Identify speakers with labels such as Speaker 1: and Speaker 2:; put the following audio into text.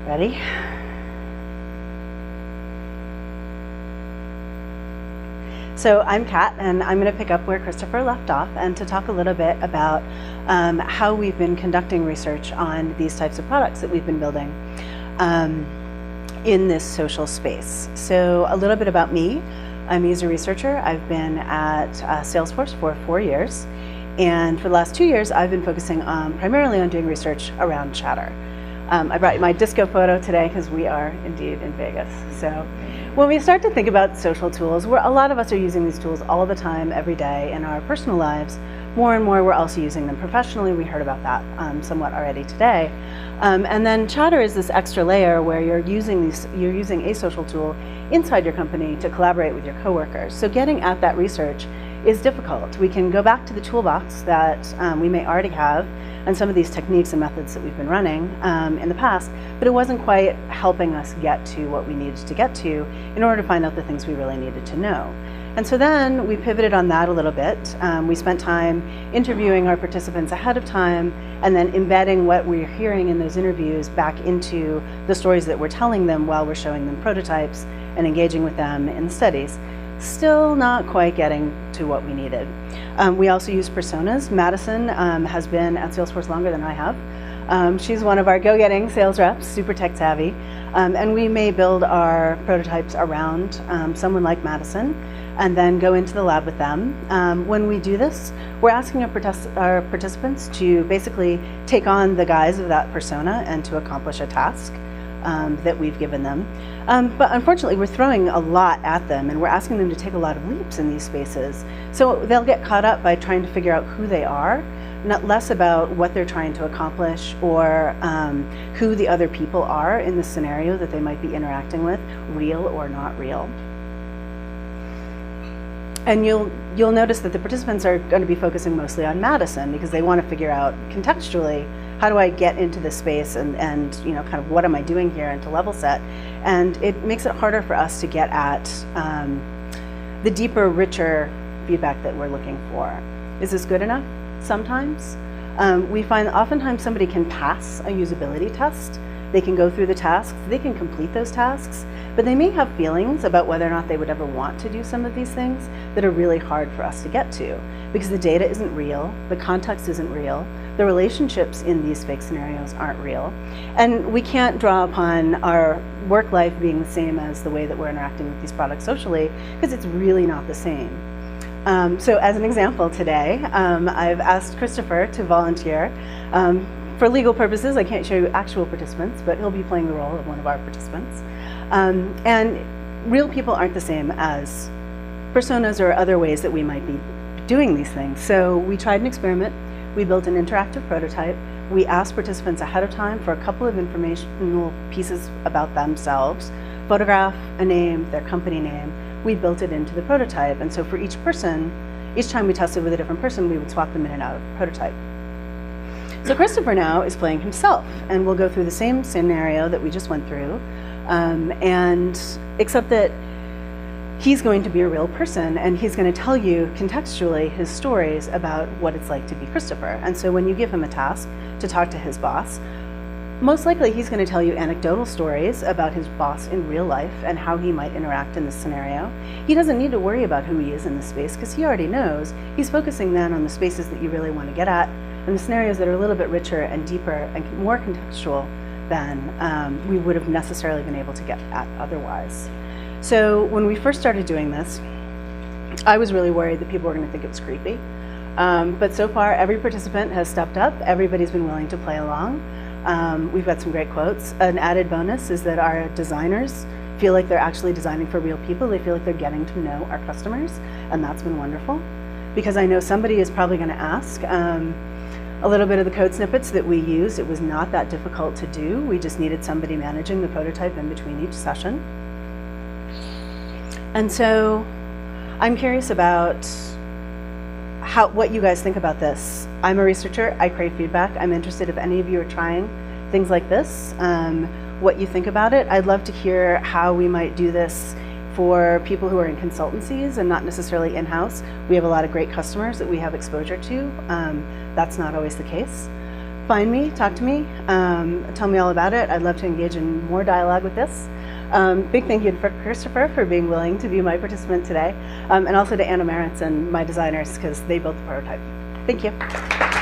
Speaker 1: Ready? So I'm Kat, and I'm going to pick up where Christopher left off and to talk a little bit about how we've been conducting research on these types of products that we've been building in this social space. So a little bit about me. I'm a user researcher. I've been at Salesforce for 4 years, and for the last 2 years I've been focusing primarily on doing research around chatter. I brought you my disco photo today because we are indeed in Vegas. So when we start to think about social tools, a lot of us are using these tools all the time, every day in our personal lives. More and more we're also using them professionally. We heard about that somewhat already today. And then chatter is this extra layer where you're using a social tool inside your company to collaborate with your coworkers. So getting at that research is difficult. We can go back to the toolbox that we may already have and some of these techniques and methods that we've been running in the past, but it wasn't quite helping us get to what we needed to get to in order to find out the things we really needed to know. And so then we pivoted on that a little bit. We spent time interviewing our participants ahead of time and then embedding what we're hearing in those interviews back into the stories that we're telling them while we're showing them prototypes and engaging with them in studies. Still not quite getting to what we needed. We also use personas. Madison has been at Salesforce longer than I have. She's one of our go-getting sales reps, super tech savvy, and we may build our prototypes around someone like Madison and then go into the lab with them. When we do this, we're asking our participants to basically take on the guise of that persona and to accomplish a task that we've given them. But unfortunately, we're throwing a lot at them and we're asking them to take a lot of leaps in these spaces. So they'll get caught up by trying to figure out who they are, not less about what they're trying to accomplish or who the other people are in the scenario that they might be interacting with, real or not real. And you'll notice that the participants are going to be focusing mostly on Madison because they want to figure out contextually, how do I get into this space and you know, kind of what am I doing here and to level set. And it makes it harder for us to get at the deeper, richer feedback that we're looking for. Is this good enough? Sometimes. We find oftentimes somebody can pass a usability test. They can go through the tasks, they can complete those tasks, but they may have feelings about whether or not they would ever want to do some of these things that are really hard for us to get to because the data isn't real, the context isn't real, the relationships in these fake scenarios aren't real, and we can't draw upon our work life being the same as the way that we're interacting with these products socially because it's really not the same. So as an example today, I've asked Christopher to volunteer. For legal purposes, I can't show you actual participants, but he'll be playing the role of one of our participants. And real people aren't the same as personas or other ways that we might be doing these things. So we tried an experiment. We built an interactive prototype. We asked participants ahead of time for a couple of informational pieces about themselves, photograph, a name, their company name. We built it into the prototype. And so for each person, each time we tested with a different person, we would swap them in and out of the prototype. So Christopher now is playing himself, and we'll go through the same scenario that we just went through, and except that he's going to be a real person, and he's going to tell you contextually his stories about what it's like to be Christopher. And so when you give him a task to talk to his boss, most likely he's going to tell you anecdotal stories about his boss in real life and how he might interact in this scenario. He doesn't need to worry about who he is in this space because he already knows. He's focusing then on the spaces that you really want to get at and the scenarios that are a little bit richer and deeper and more contextual than we would have necessarily been able to get at otherwise. So when we first started doing this, I was really worried that people were going to think it was creepy. But so far, every participant has stepped up. Everybody's been willing to play along. We've got some great quotes. An added bonus is that our designers feel like they're actually designing for real people. They feel like they're getting to know our customers, and that's been wonderful. Because I know somebody is probably going to ask a little bit of the code snippets that we used. It was not that difficult to do. We just needed somebody managing the prototype in between each session. And so I'm curious about what you guys think about this. I'm a researcher, I crave feedback. I'm interested if any of you are trying things like this, what you think about it. I'd love to hear how we might do this for people who are in consultancies and not necessarily in-house. We have a lot of great customers that we have exposure to. That's not always the case. find me, talk to me, tell me all about it. I'd love to engage in more dialogue with this. Big thank you to Christopher for being willing to be my participant today, and also to Anna Maritz and my designers, because they built the prototype. Thank you.